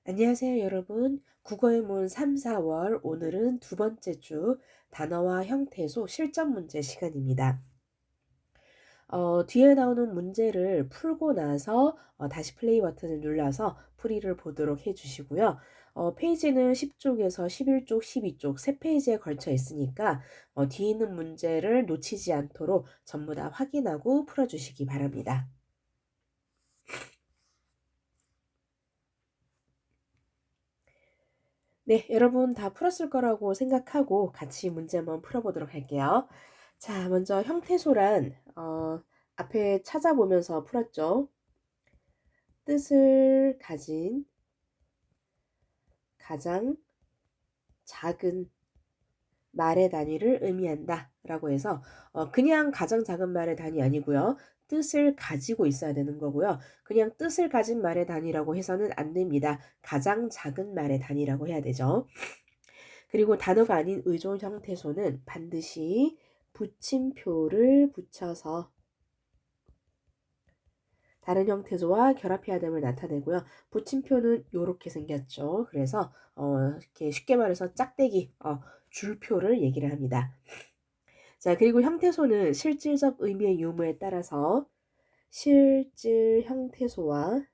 안녕하세요, 여러분. 국어의 문 3, 4월 오늘은 두 번째 주 단어와 형태소 실전 문제 시간입니다. 뒤에 나오는 문제를 풀고 나서 다시 플레이 버튼을 눌러서 풀이를 보도록 해주시고요. 페이지는 10쪽에서 11쪽, 12쪽 세 페이지에 걸쳐 있으니까 뒤에 있는 문제를 놓치지 않도록 전부 다 확인하고 풀어주시기 바랍니다. 네, 여러분 다 풀었을 거라고 생각하고 같이 문제 한번 풀어보도록 할게요. 자, 먼저 형태소란 앞에 찾아보면서 풀었죠. 뜻을 가진 가장 작은 말의 단위를 의미한다 라고 해서 그냥 가장 작은 말의 단위 아니고요. 뜻을 가지고 있어야 되는 거고요. 그냥 뜻을 가진 말의 단위라고 해서는 안 됩니다. 가장 작은 말의 단위라고 해야 되죠. 그리고 단어가 아닌 의존 형태소는 반드시 붙임표를 붙여서 다른 형태소와 결합해야 됨을 나타내고요. 붙임표는 이렇게 생겼죠. 그래서 이렇게 쉽게 말해서 짝대기, 줄표를 얘기를 합니다. 자, 그리고 형태소는 실질적 의미의 유무에 따라서 실질 형태소와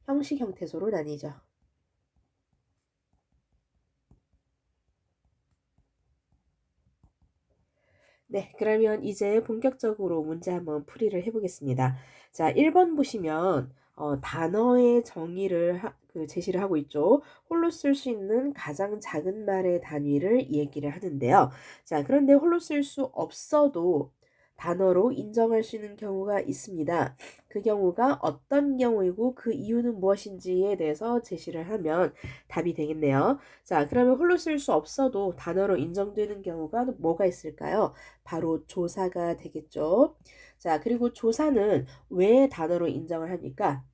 형식 형태소로 나뉘죠. 네, 그러면 이제 본격적으로 문제 한번 풀이를 해보겠습니다. 자, 1번 보시면 단어의 정의를 제시를 하고 있죠. 홀로 쓸 수 있는 가장 작은 말의 단위를 얘기를 하는데요. 자, 그런데 홀로 쓸 수 없어도 단어로 인정할 수 있는 경우가 있습니다. 그 경우가 어떤 경우이고 그 이유는 무엇인지에 대해서 제시를 하면 답이 되겠네요. 자, 그러면 홀로 쓸 수 없어도 단어로 인정되는 경우가 뭐가 있을까요? 바로 조사가 되겠죠. 자, 그리고 조사는 왜 단어로 인정을 합니까?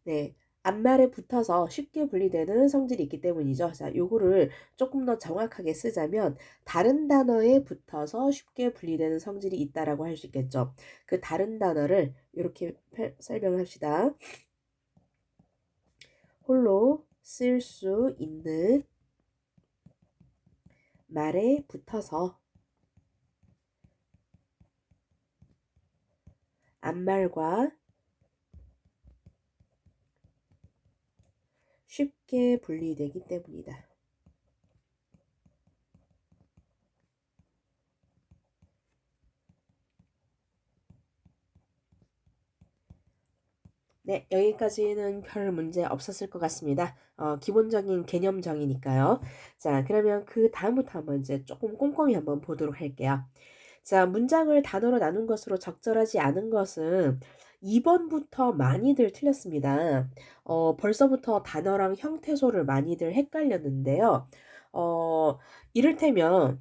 네. 앞말에 붙어서 쉽게 분리되는 성질이 있기 때문이죠. 자, 요거를 조금 더 정확하게 쓰자면 다른 단어에 붙어서 쉽게 분리되는 성질이 있다라고 할 수 있겠죠. 그 다른 단어를 이렇게 설명을 합시다. 홀로 쓸 수 있는 말에 붙어서 앞말과 쉽게 분리되기 때문이다. 네, 여기까지는 별 문제 없었을 것 같습니다. 기본적인 개념정이니까요. 자, 그러면 그 다음부터 한번 이제 조금 꼼꼼히 한번 보도록 할게요. 자, 문장을 단어로 나눈 것으로 적절하지 않은 것은 2번부터 많이들 틀렸습니다. 벌써부터 단어랑 형태소를 많이들 헷갈렸는데요. 이를테면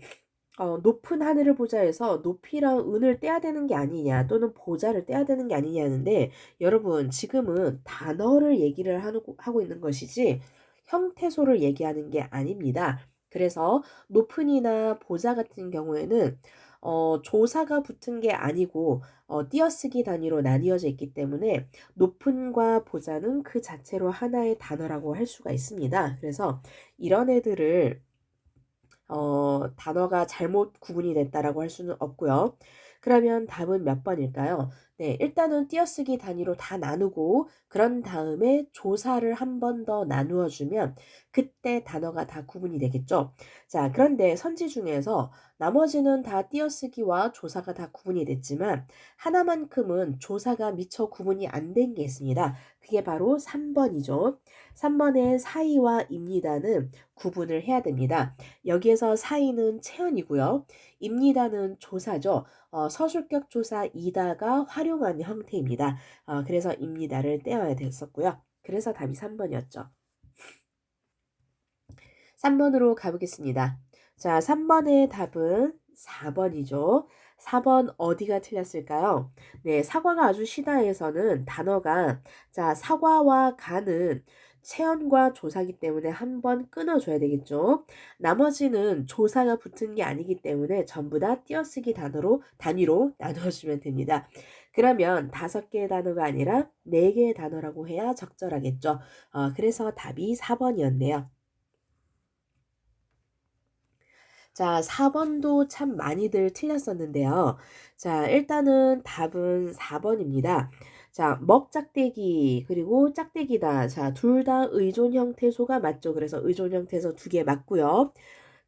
높은 하늘을 보자해서 높이랑 은을 떼야 되는 게 아니냐 또는 보자를 떼야 되는 게 아니냐 하는데 여러분 지금은 단어를 얘기를 하고 있는 것이지 형태소를 얘기하는 게 아닙니다. 그래서 높은이나 보자 같은 경우에는 조사가 붙은 게 아니고 띄어쓰기 단위로 나뉘어져 있기 때문에 높은과 보자는 그 자체로 하나의 단어라고 할 수가 있습니다. 그래서 이런 애들을 단어가 잘못 구분이 됐다라고 할 수는 없고요. 그러면 답은 몇 번일까요? 네, 일단은 띄어쓰기 단위로 다 나누고 그런 다음에 조사를 한 번 더 나누어 주면 그때 단어가 다 구분이 되겠죠. 자, 그런데 선지 중에서 나머지는 다 띄어쓰기와 조사가 다 구분이 됐지만 하나만큼은 조사가 미처 구분이 안 된 게 있습니다. 그게 바로 3번이죠. 3번의 사이와 입니다는 구분을 해야 됩니다. 여기에서 사이는 체언이고요. 입니다는 조사죠. 서술격 조사 이다가 활용한 형태입니다. 그래서 입니다를 떼어야 됐었고요. 그래서 답이 3번이었죠. 3번으로 가보겠습니다. 자, 3번의 답은 4번이죠. 4번 어디가 틀렸을까요? 네, 사과가 아주 시다에서는 단어가 자, 사과와 가는 체언과 조사기 때문에 한 번 끊어줘야 되겠죠. 나머지는 조사가 붙은 게 아니기 때문에 전부 다 띄어쓰기 단위로 나누어주면 됩니다. 그러면 5개의 단어가 아니라 4개의 단어라고 해야 적절하겠죠. 그래서 답이 4번이었네요. 자, 4번도 참 많이들 틀렸었는데요. 자, 일단은 답은 4번입니다. 자, 먹짝대기 그리고 짝대기다. 자, 둘 다 의존 형태소가 맞죠. 그래서 의존 형태소 2개 맞고요.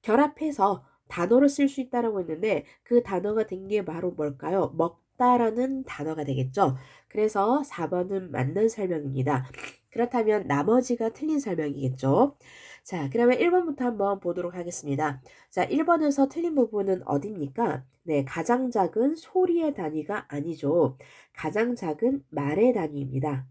결합해서 단어로 쓸 수 있다라고 했는데 그 단어가 된 게 바로 뭘까요? 먹다라는 단어가 되겠죠. 그래서 4번은 맞는 설명입니다. 그렇다면 나머지가 틀린 설명이겠죠. 자, 그러면 1번부터 한번 보도록 하겠습니다. 자, 1번에서 틀린 부분은 어디입니까? 네, 가장 작은 소리의 단위가 아니죠. 가장 작은 말의 단위입니다.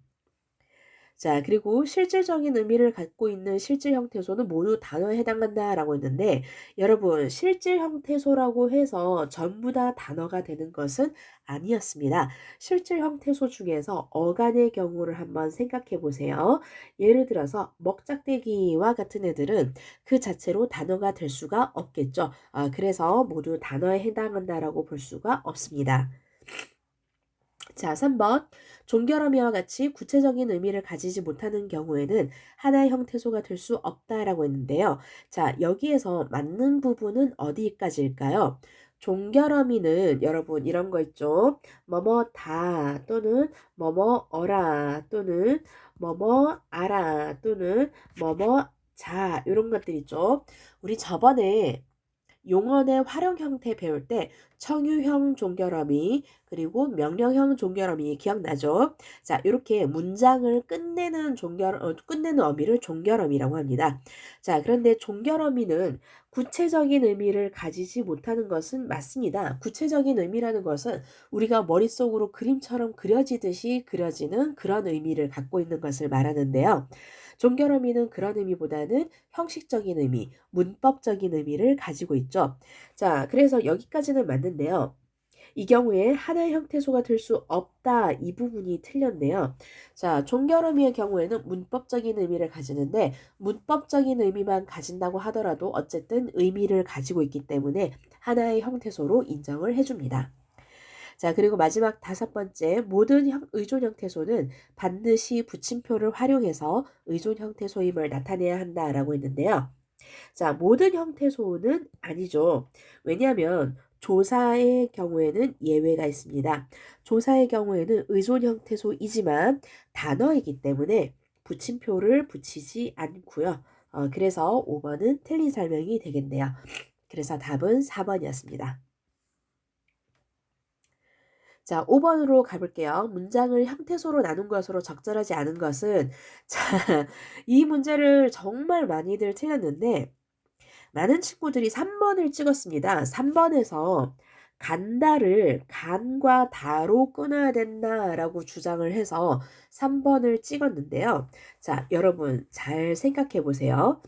자, 그리고 실질적인 의미를 갖고 있는 실질 형태소는 모두 단어에 해당한다라고 했는데 여러분 실질 형태소라고 해서 전부 다 단어가 되는 것은 아니었습니다. 실질 형태소 중에서 어간의 경우를 한번 생각해 보세요. 예를 들어서 먹짝대기와 같은 애들은 그 자체로 단어가 될 수가 없겠죠. 그래서 모두 단어에 해당한다라고 볼 수가 없습니다. 자, 3번. 종결어미와 같이 구체적인 의미를 가지지 못하는 경우에는 하나의 형태소가 될 수 없다라고 했는데요. 자, 여기에서 맞는 부분은 어디까지일까요? 종결어미는 여러분 이런 거 있죠. 뭐뭐다 또는 뭐뭐어라 또는 뭐뭐아라 또는 뭐뭐자 이런 것들 있죠. 우리 저번에 용언의 활용 형태 배울 때 청유형 종결어미 그리고 명령형 종결어미 기억나죠? 자, 이렇게 문장을 끝내는 어미를 종결어미라고 합니다. 자, 그런데 종결어미는 구체적인 의미를 가지지 못하는 것은 맞습니다. 구체적인 의미라는 것은 우리가 머릿속으로 그림처럼 그려지듯이 그려지는 그런 의미를 갖고 있는 것을 말하는데요. 종결어미는 그런 의미보다는 형식적인 의미, 문법적인 의미를 가지고 있죠. 자, 그래서 여기까지는 맞는데요. 이 경우에 하나의 형태소가 될 수 없다. 이 부분이 틀렸네요. 자, 종결의미의 경우에는 문법적인 의미를 가지는데 문법적인 의미만 가진다고 하더라도 어쨌든 의미를 가지고 있기 때문에 하나의 형태소로 인정을 해줍니다. 자, 그리고 마지막 5번째, 모든 의존 형태소는 반드시 붙임표를 활용해서 의존 형태소임을 나타내야 한다라고 했는데요. 자, 모든 형태소는 아니죠. 왜냐하면 조사의 경우에는 예외가 있습니다. 조사의 경우에는 의존 형태소이지만 단어이기 때문에 붙임표를 붙이지 않고요. 그래서 5번은 틀린 설명이 되겠네요. 그래서 답은 4번이었습니다. 자, 5번으로 가볼게요. 문장을 형태소로 나눈 것으로 적절하지 않은 것은 자, 이 문제를 정말 많이들 틀렸는데 많은 친구들이 3번을 찍었습니다. 3번에서 간다를 간과 다로 끊어야 된다라고 주장을 해서 3번을 찍었는데요. 자, 여러분 잘 생각해 보세요.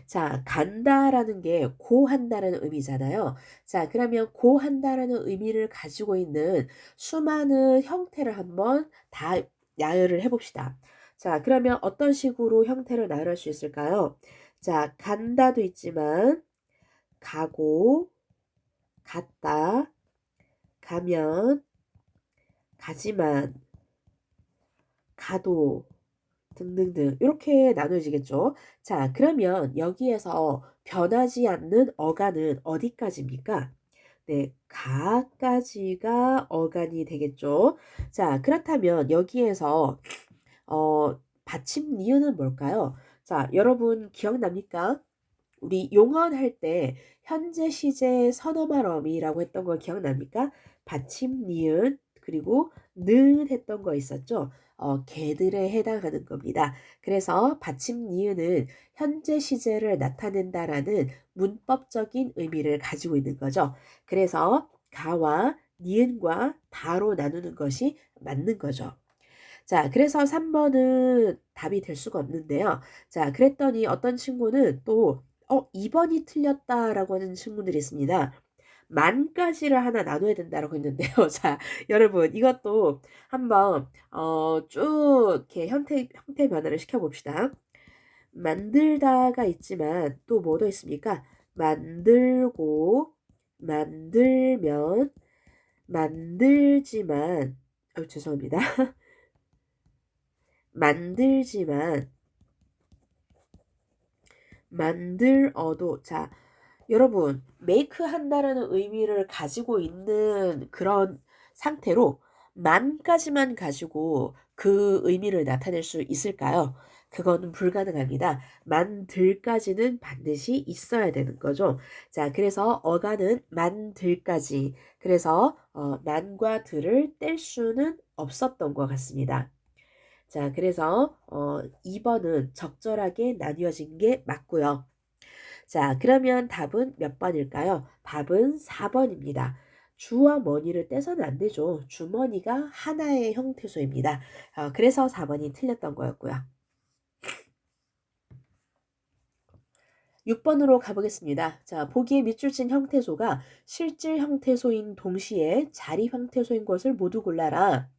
자, 간다라는 게 고한다라는 의미잖아요. 자, 그러면 고한다라는 의미를 가지고 있는 수많은 형태를 한번 다 나열을 해봅시다. 자, 그러면 어떤 식으로 형태를 나열할 수 있을까요? 자, 간다도 있지만 가고, 갔다, 가면, 가지만, 가도 등등등 이렇게 나눠지겠죠. 자, 그러면 여기에서 변하지 않는 어간은 어디까지입니까? 네, 가까지가 어간이 되겠죠. 자, 그렇다면 여기에서 받침 니은은 뭘까요? 자, 여러분 기억납니까? 우리 용언할 때 현재 시제 선어말 어미라고 했던 거 기억납니까? 받침 니은 그리고 는 했던 거 있었죠? 개들에 해당하는 겁니다. 그래서 받침 니은은 현재 시제를 나타낸다라는 문법적인 의미를 가지고 있는 거죠. 그래서 가와 니은과 다로 나누는 것이 맞는 거죠. 자, 그래서 3번은 답이 될 수가 없는데요. 자, 그랬더니 어떤 친구는 또 2번이 틀렸다라고 하는 친구들이 있습니다. 만까지를 하나 나눠야 된다라고 했는데요. 자, 여러분 이것도 한번 쭉 이렇게 형태 변화를 시켜봅시다. 만들다가 있지만 또 뭐도 있습니까? 만들고, 만들면, 만들지만, 죄송합니다. 만들지만, 만들어도, 자, 여러분, make 한다라는 의미를 가지고 있는 그런 상태로 만까지만 가지고 그 의미를 나타낼 수 있을까요? 그거는 불가능합니다. 만들까지는 반드시 있어야 되는 거죠. 자, 그래서 어가는 만들까지. 그래서 만과 들을 뗄 수는 없었던 것 같습니다. 자, 그래서 2번은 적절하게 나뉘어진 게 맞고요. 자, 그러면 답은 몇 번일까요? 답은 4번입니다. 주와 머니를 떼서는 안 되죠. 주머니가 하나의 형태소입니다. 그래서 4번이 틀렸던 거였고요. 6번으로 가보겠습니다. 자, 보기에 밑줄 친 형태소가 실질 형태소인 동시에 자리 형태소인 것을 모두 골라라.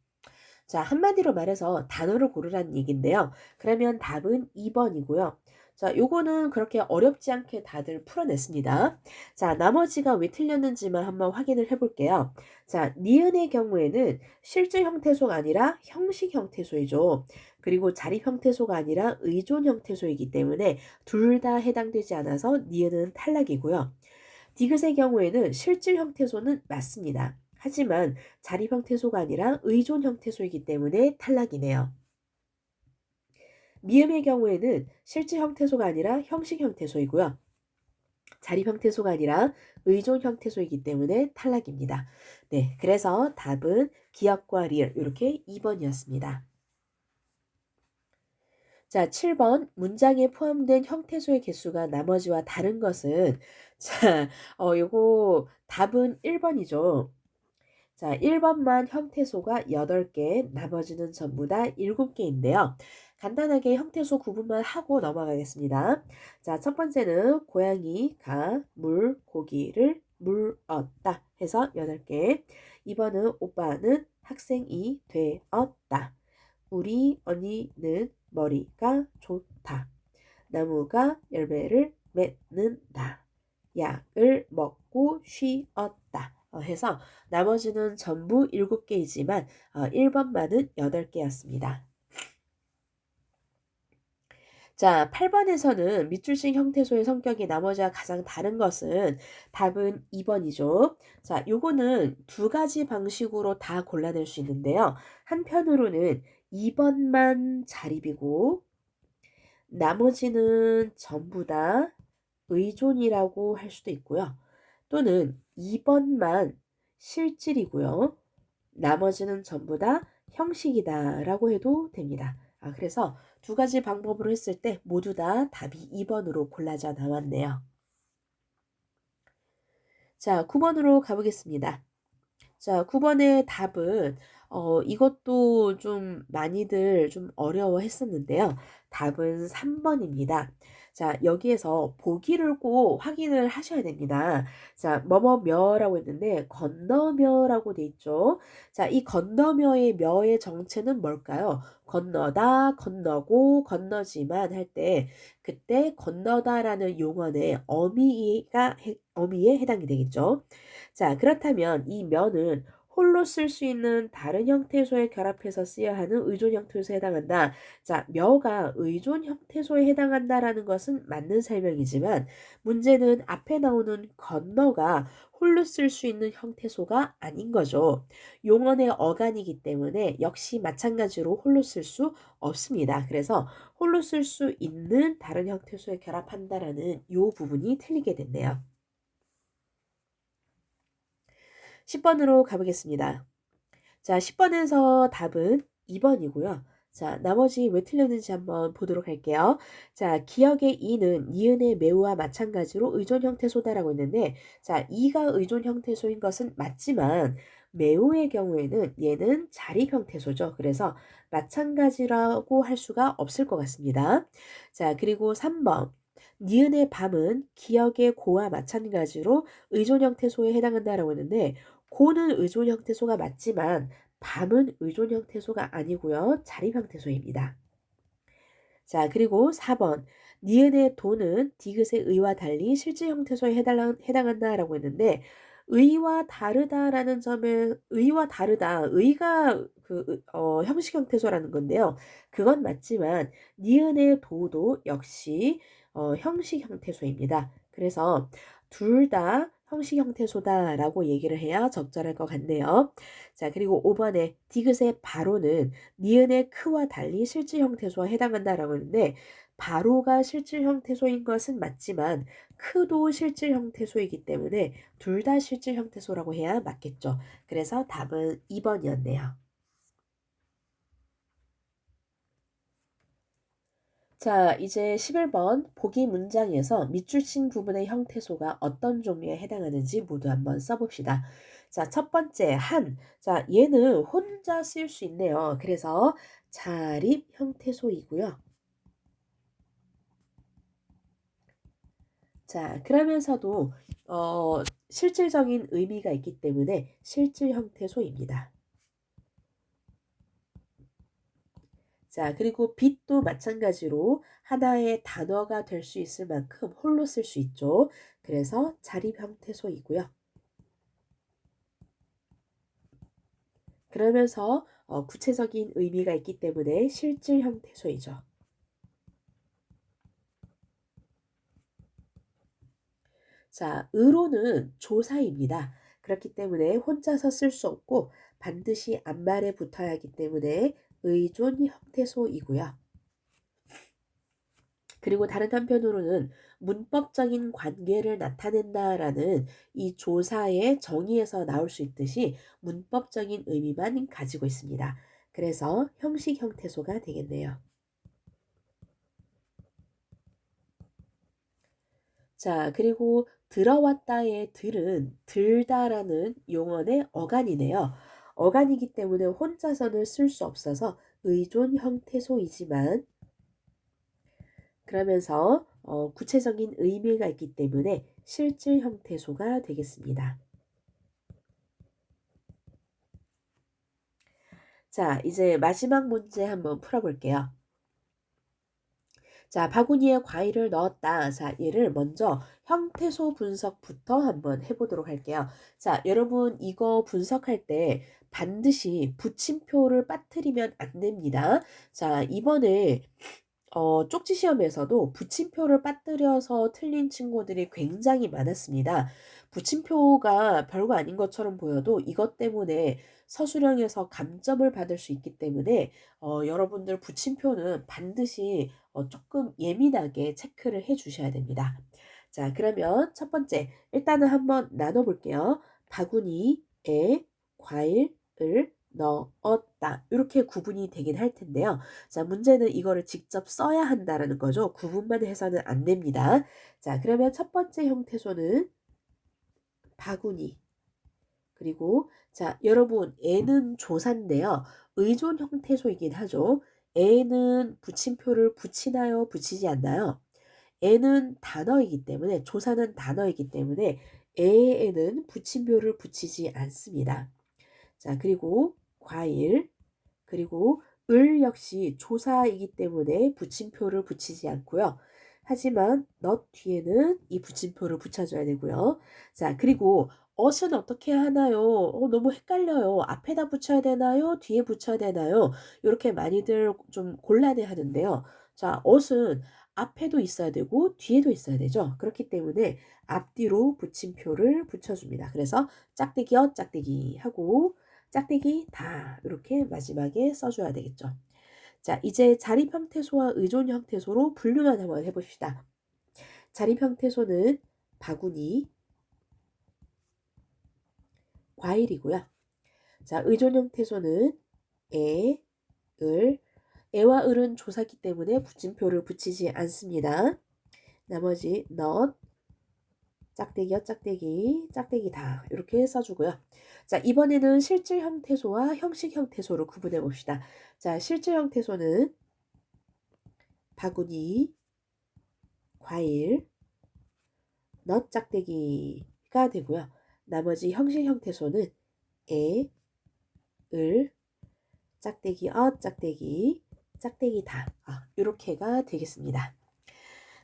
자, 한마디로 말해서 단어를 고르라는 얘기인데요. 그러면 답은 2번이고요. 자, 요거는 그렇게 어렵지 않게 다들 풀어냈습니다. 자, 나머지가 왜 틀렸는지만 한번 확인을 해볼게요. 자, 니은의 경우에는 실질 형태소가 아니라 형식 형태소이죠. 그리고 자립 형태소가 아니라 의존 형태소이기 때문에 둘 다 해당되지 않아서 니은은 탈락이고요. 디귿의 경우에는 실질 형태소는 맞습니다. 하지만 자립 형태소가 아니라 의존 형태소이기 때문에 탈락이네요. 미음의 경우에는 실질 형태소가 아니라 형식 형태소이고요. 자립 형태소가 아니라 의존 형태소이기 때문에 탈락입니다. 네, 그래서 답은 기역과 리을 이렇게 2번이었습니다. 자, 7번 문장에 포함된 형태소의 개수가 나머지와 다른 것은 자, 요거 답은 1번이죠. 자, 1번만 형태소가 8개, 나머지는 전부 다 7개인데요. 간단하게 형태소 구분만 하고 넘어가겠습니다. 자, 첫 번째는 고양이가 고기를 물었다 해서 8개. 2번은 오빠는 학생이 되었다. 우리 언니는 머리가 좋다. 나무가 열매를 맺는다. 약을 먹고 쉬었다. 해서 나머지는 전부 7개이지만 1번만은 8개였습니다. 자, 8번에서는 밑줄식 형태소의 성격이 나머지와 가장 다른 것은 답은 2번이죠. 자, 요거는 두 가지 방식으로 다 골라낼 수 있는데요. 한편으로는 2번만 자립이고 나머지는 전부 다 의존이라고 할 수도 있고요. 또는 2번만 실질이고요. 나머지는 전부 다 형식이다라고 해도 됩니다. 그래서 두 가지 방법으로 했을 때 모두 다 답이 2번으로 골라져 나왔네요. 자, 9번으로 가보겠습니다. 자, 9번의 답은 이것도 좀 많이들 좀 어려워했었는데요. 답은 3번입니다. 자, 여기에서 보기를 꼭 확인을 하셔야 됩니다. 자, 뭐뭐며라고 했는데 건너며라고 돼 있죠. 자, 이 건너며의 며의 정체는 뭘까요? 건너다, 건너고, 건너지만 할 때 그때 건너다라는 용언의 어미에 해당이 되겠죠. 자, 그렇다면 이 면은 홀로 쓸 수 있는 다른 형태소에 결합해서 쓰여야 하는 의존 형태소에 해당한다. 자, 며가 의존 형태소에 해당한다라는 것은 맞는 설명이지만 문제는 앞에 나오는 건너가 홀로 쓸 수 있는 형태소가 아닌 거죠. 용언의 어간이기 때문에 역시 마찬가지로 홀로 쓸 수 없습니다. 그래서 홀로 쓸 수 있는 다른 형태소에 결합한다라는 이 부분이 틀리게 됐네요. 10번으로 가보겠습니다. 자, 10번에서 답은 2번이고요. 자, 나머지 왜 틀렸는지 한번 보도록 할게요. 자, 기역의 이는 니은의 매우와 마찬가지로 의존 형태소다라고 했는데, 자, 이가 의존 형태소인 것은 맞지만, 매우의 경우에는 얘는 자립 형태소죠. 그래서 마찬가지라고 할 수가 없을 것 같습니다. 자, 그리고 3번. 니은의 밤은 기역의 고와 마찬가지로 의존 형태소에 해당한다라고 했는데, 고는 의존 형태소가 맞지만 밤은 의존 형태소가 아니고요. 자립 형태소입니다. 자, 그리고 4번. 니은의 도는 디귿의 의와 달리 실질 형태소에 해당한다라고 했는데 의와 다르다라는 점에 의와 다르다. 의가 형식 형태소라는 건데요. 그건 맞지만 니은의 도도 역시 형식 형태소입니다. 그래서 둘 다 형식 형태소다라고 얘기를 해야 적절할 것 같네요. 자, 그리고 5번에 디귿의 바로는 니은의 크와 달리 실질 형태소에 해당한다라고 했는데 바로가 실질 형태소인 것은 맞지만 크도 실질 형태소이기 때문에 둘 다 실질 형태소라고 해야 맞겠죠. 그래서 답은 2번이었네요. 자, 이제 11번 보기 문장에서 밑줄 친 부분의 형태소가 어떤 종류에 해당하는지 모두 한번 써봅시다. 자, 첫 번째 한. 자, 얘는 혼자 쓸 수 있네요. 그래서 자립 형태소이고요. 자, 그러면서도 실질적인 의미가 있기 때문에 실질 형태소입니다. 자, 그리고 빛도 마찬가지로 하나의 단어가 될 수 있을 만큼 홀로 쓸 수 있죠. 그래서 자립 형태소이고요. 그러면서 구체적인 의미가 있기 때문에 실질 형태소이죠. 자, 의로는 조사입니다. 그렇기 때문에 혼자서 쓸 수 없고 반드시 앞말에 붙어야 하기 때문에 의존 형태소이고요. 그리고 다른 한편으로는 문법적인 관계를 나타낸다라는 이 조사의 정의에서 나올 수 있듯이 문법적인 의미만 가지고 있습니다. 그래서 형식 형태소가 되겠네요. 자, 그리고 들어왔다의 들은 들다라는 용언의 어간이네요. 어간이기 때문에 혼자서는 쓸 수 없어서 의존 형태소이지만 그러면서 구체적인 의미가 있기 때문에 실질 형태소가 되겠습니다. 자, 이제 마지막 문제 한번 풀어볼게요. 자, 바구니에 과일을 넣었다. 자, 얘를 먼저 형태소 분석부터 한번 해보도록 할게요. 자, 여러분 이거 분석할 때 반드시 붙임표를 빠뜨리면 안 됩니다. 자, 이번에 쪽지 시험에서도 붙임표를 빠뜨려서 틀린 친구들이 굉장히 많았습니다. 붙임표가 별거 아닌 것처럼 보여도 이것 때문에 서술형에서 감점을 받을 수 있기 때문에 여러분들 붙임표는 반드시 조금 예민하게 체크를 해 주셔야 됩니다. 자, 그러면 첫 번째 일단은 한번 나눠볼게요. 바구니에 과일을 넣었다. 이렇게 구분이 되긴 할 텐데요. 자, 문제는 이거를 직접 써야 한다라는 거죠. 구분만 해서는 안 됩니다. 자, 그러면 첫 번째 형태소는 바구니. 그리고 자, 여러분 애는 조사인데요. 의존 형태소이긴 하죠. 애는 붙임표를 붙이나요? 붙이지 않나요? 애는 단어이기 때문에 조사는 단어이기 때문에 애에는 붙임표를 붙이지 않습니다. 자, 그리고 과일 그리고 을 역시 조사이기 때문에 붙임표를 붙이지 않고요. 하지만 not 뒤에는 이 붙임표를 붙여줘야 되고요. 자, 그리고 ot은 어떻게 하나요? 너무 헷갈려요. 앞에다 붙여야 되나요? 뒤에 붙여야 되나요? 이렇게 많이들 좀 곤란해 하는데요. 자, ot은 앞에도 있어야 되고 뒤에도 있어야 되죠. 그렇기 때문에 앞뒤로 붙임표를 붙여줍니다. 그래서 짝대기요, 짝대기 하고 짝대기 다 이렇게 마지막에 써줘야 되겠죠. 자, 이제 자립 형태소와 의존 형태소로 분류만 한번 해봅시다. 자립 형태소는 바구니, 과일이고요. 자, 의존 형태소는 애, 을, 애와 을은 조사기 때문에 붙임표를 붙이지 않습니다. 나머지 not, 짝대기요, 짝대기, 짝대기다 이렇게 써주고요. 자, 이번에는 실질 형태소와 형식 형태소로 구분해 봅시다. 자, 실질 형태소는 바구니, 과일, 넛 짝대기가 되고요. 나머지 형식 형태소는 에, 을, 짝대기, 짝대기, 짝대기다 이렇게가 되겠습니다.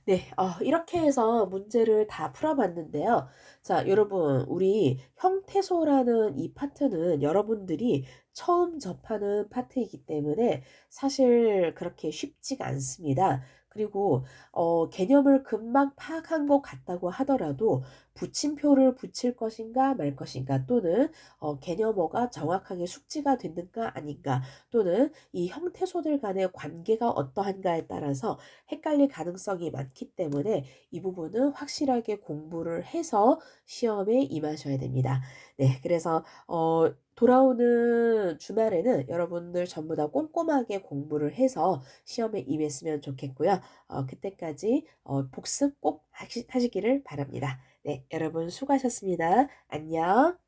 네. 이렇게 해서 문제를 다 풀어 봤는데요. 자, 여러분, 우리 형태소라는 이 파트는 여러분들이 처음 접하는 파트이기 때문에 사실 그렇게 쉽지가 않습니다. 그리고 개념을 금방 파악한 것 같다고 하더라도 붙임표를 붙일 것인가 말 것인가, 또는 개념어가 정확하게 숙지가 됐는가 아닌가, 또는 이 형태소들 간의 관계가 어떠한가에 따라서 헷갈릴 가능성이 많기 때문에 이 부분은 확실하게 공부를 해서 시험에 임하셔야 됩니다. 네. 그래서 돌아오는 주말에는 여러분들 전부 다 꼼꼼하게 공부를 해서 시험에 임했으면 좋겠고요. 그때까지 복습 꼭 하시기를 바랍니다. 네. 여러분 수고하셨습니다. 안녕.